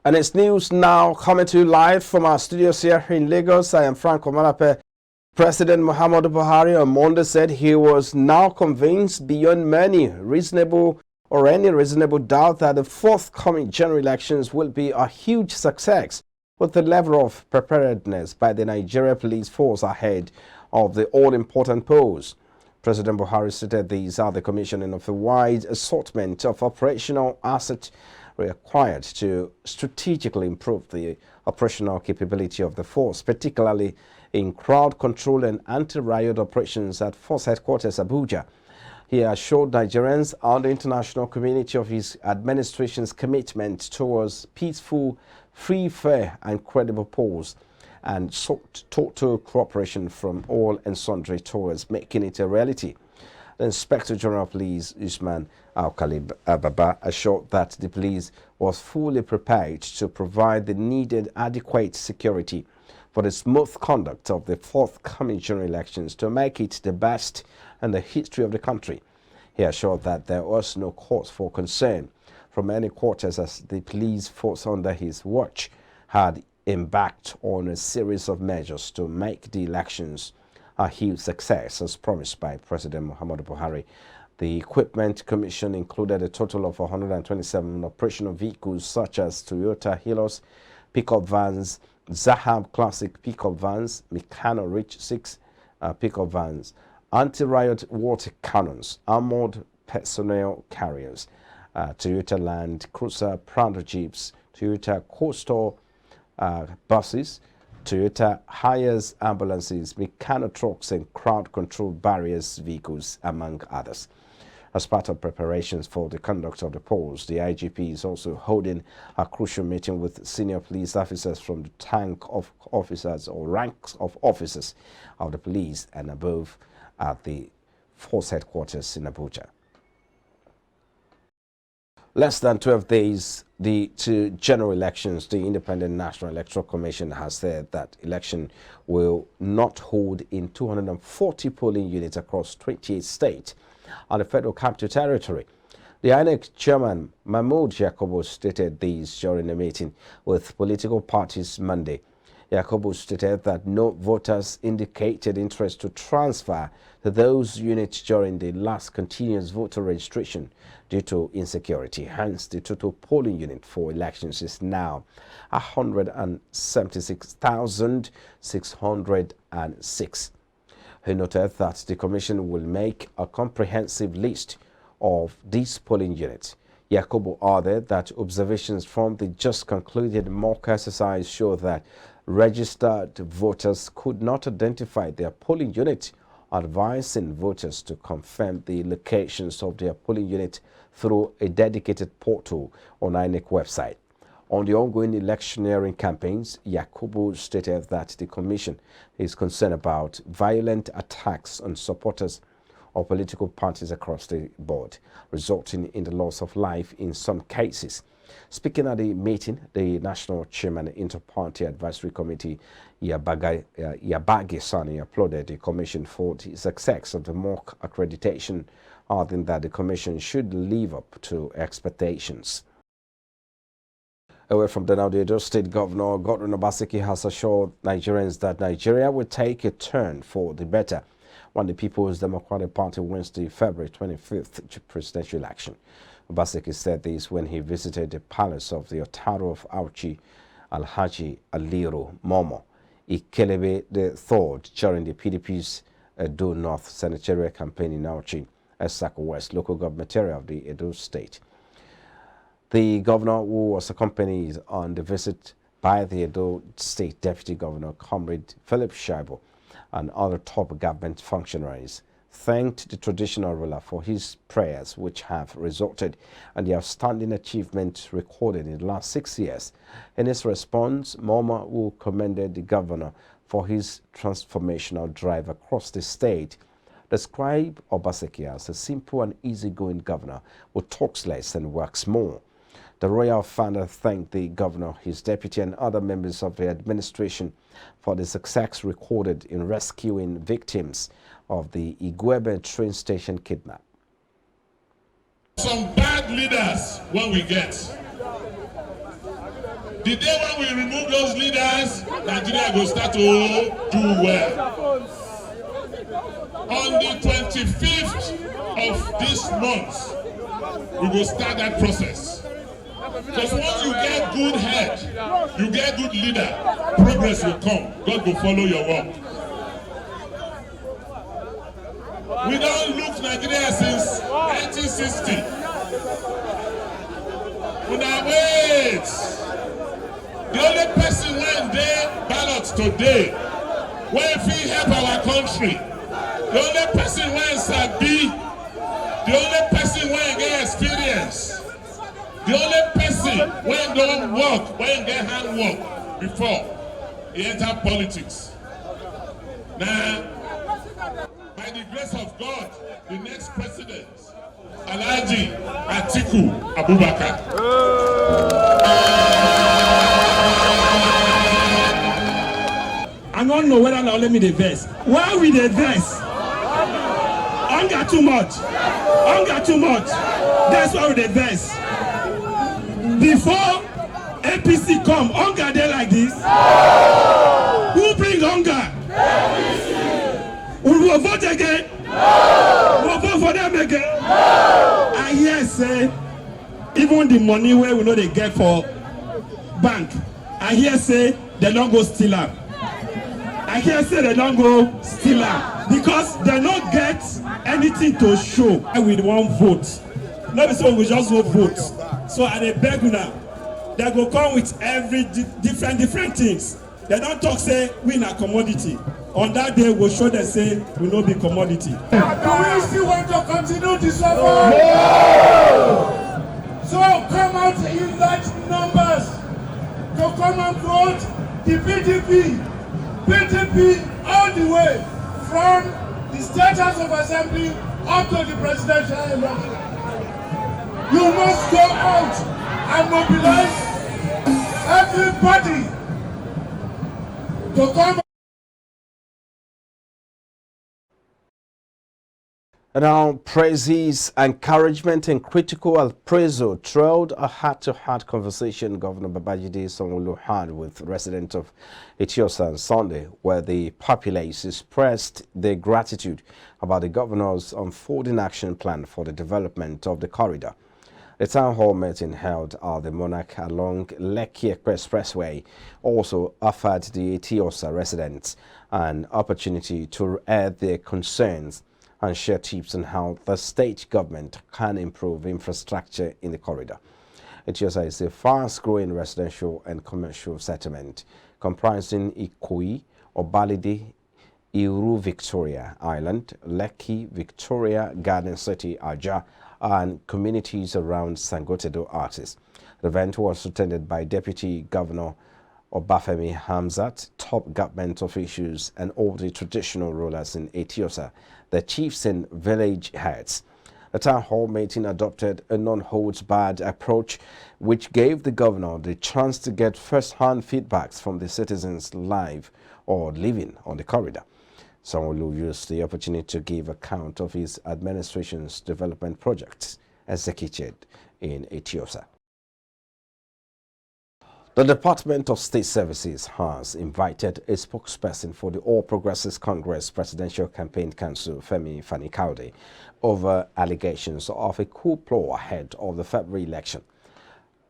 And it's news now coming to you live from our studios here in Lagos. I am Frank Omalape. President Muhammadu Buhari on Monday said he was now convinced beyond any reasonable doubt that the forthcoming general elections will be a huge success, with the level of preparedness by the Nigeria police force ahead of the all-important polls. President Buhari stated these are the commissioning of a wide assortment of operational assets required to strategically improve the operational capability of the force, particularly in crowd control and anti-riot operations at Force Headquarters Abuja. He assured Nigerians and the international community of his administration's commitment towards peaceful, free, fair and credible polls, and sought total cooperation from all and sundry towards making it a reality. The Inspector General of Police, Usman Al-Khalib Ababa, assured that the police was fully prepared to provide the needed adequate security for the smooth conduct of the forthcoming general elections to make it the best in the history of the country. He assured that there was no cause for concern from any quarters, as the police force under his watch had embarked on a series of measures to make the elections a huge success, as promised by President Muhammadu Buhari. The equipment commission included a total of 127 operational vehicles such as Toyota Hilux pickup vans, Zahab Classic pickup vans, Meccano Rich 6 pickup vans, anti-riot water cannons, armored personnel carriers, Toyota Land Cruiser Prado Jeeps, Toyota Coastal buses, Toyota hires ambulances, Meccano trucks and crowd control barriers vehicles, among others. As part of preparations for the conduct of the polls, the IGP is also holding a crucial meeting with senior police officers from the rank of officers or ranks of officers of the police and above at the force headquarters in Abuja. Less than 12 days to general elections, the Independent National Electoral Commission has said that election will not hold in 240 polling units across 28 states and the Federal Capital Territory. The INEC chairman, Mahmoud Yakubu, stated these during a meeting with political parties Monday. Yakubu stated that no voters indicated interest to transfer to those units during the last continuous voter registration due to insecurity. Hence, the total polling unit for elections is now 176,606. He noted that the Commission will make a comprehensive list of these polling units. Yakubu added that observations from the just concluded mock exercise show that registered voters could not identify their polling unit, advising voters to confirm the locations of their polling unit through a dedicated portal on INEC website. On the ongoing electioneering campaigns, Yakubu stated that the Commission is concerned about violent attacks on supporters of political parties across the board, resulting in the loss of life in some cases. Speaking at the meeting, the National Chairman Inter-Party Advisory Committee, Yabagi Sani, applauded the Commission for the success of the mock accreditation, adding that the Commission should live up to expectations. Away from the now, the Edo State Governor, Godwin Obaseki, has assured Nigerians that Nigeria will take a turn for the better when the People's Democratic Party wins the February 25th presidential election. Obaseki said this when he visited the palace of the Otaru of Auchi, Alhaji Aliru Momo Ikelebe III during the PDP's Edo North senatorial campaign in Auchi, Esako West local government area of the Edo State. The governor, who was accompanied on the visit by the Edo State Deputy Governor, Comrade Philip Shaibo, and other top government functionaries, thanked the traditional ruler for his prayers, which have resulted in the outstanding achievement recorded in the last 6 years. In his response, Momo, who commended the governor for his transformational drive across the state, described Obaseki as a simple and easygoing governor who talks less and works more. The royal father thanked the governor, his deputy, and other members of the administration for the success recorded in rescuing victims of the Igwebe train station kidnap. Some bad leaders when we get. The day when we remove those leaders, Nigeria will start to do well. On the 25th of this month, we will start that process. Because once you get good head, you get good leader, progress will come. God will follow your work. We don't look Nigeria since 1960. Una wait. The only person when they ballot today, when we help our country, the only person when sabi, the only person when get experience, the only person when don't work, when get handwork before he enter politics. Now, by the grace of God, the next president, Alhaji Atiku Abubakar. I don't know whether now let me the verse. Why we the verse? Hunger too much. Hunger too much. That's why we the verse. Before APC come, hunger there like this. Who bring hunger? APC. We will vote again. We will vote for them again. I hear say even the money where we know they get for bank, I hear say they don't go steal am. I hear say they don't go steal am because they don't get anything to show. We won't vote. No, so we just go vote. So I dey beg now. They go come with every different things. They don't talk say we na commodity. On that day we'll show them say we no be commodity. Do we still want to continue to suffer? No! So come out in large numbers to come and vote the PDP all the way from the State House of Assembly up to the presidential election. You must go out and mobilize everybody to come. Now, praises, encouragement, and critical appraisal trailed a heart-to-heart conversation Governor Babajide Sanwo-Olu had with residents of Etiosa on Sunday, where the populace expressed their gratitude about the governor's unfolding action plan for the development of the corridor. The town hall meeting held at the Monarch along Lekki Expressway also offered the Etiosa residents an opportunity to air their concerns and share tips on how the state government can improve infrastructure in the corridor. Etiosa is a fast-growing residential and commercial settlement comprising Ikoyi, Obalide, Iru Victoria Island, Lekki, Victoria Garden City, Abuja, and communities around Sangotedo artists. The event was attended by Deputy Governor Obafemi Hamzat, top government officials, and all the traditional rulers in Etiosa, the chiefs and village heads. The town hall meeting adopted a non-holds-barred approach, which gave the governor the chance to get first-hand feedbacks from the citizens live or living on the corridor. Sanwo-Olu used the opportunity to give account of his administration's development projects executed in Etiosa. The Department of State Services has invited a spokesperson for the All Progressives Congress Presidential Campaign Council, Femi Fani-Kaude, over allegations of a coup plot ahead of the February election.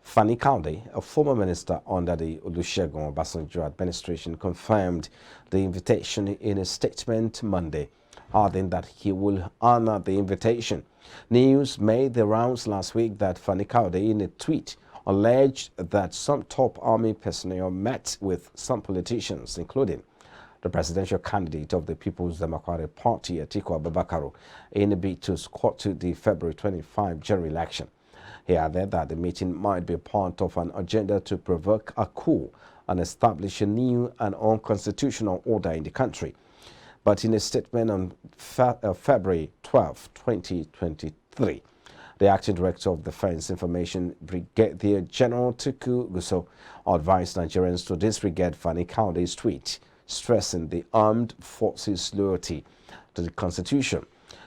Fani-Kaude, a former minister under the Olusegun Obasanjo administration, confirmed the invitation in a statement Monday, adding that he will honor the invitation. News made the rounds last week that Fani-Kaude, in a tweet, alleged that some top army personnel met with some politicians, including the presidential candidate of the People's Democratic Party, Atiku Abubakar, in a bid to squat to the February 25 general election. He added that the meeting might be part of an agenda to provoke a coup and establish a new and unconstitutional order in the country. But in a statement on February 12, 2023, the acting director of Defense Information, Brigadier General Tuku Guso, advised Nigerians to disregard Fani-Kaude's tweet, stressing the armed forces' loyalty to the Constitution.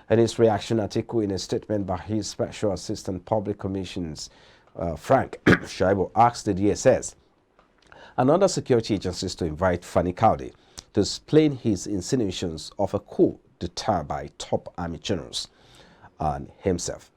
In his reaction, Atiku, in a statement by his Special Assistant Public Commissions, Frank Shaibu, asked the DSS and other security agencies to invite Fani Kaude to explain his insinuations of a coup d'etat by top army generals and himself.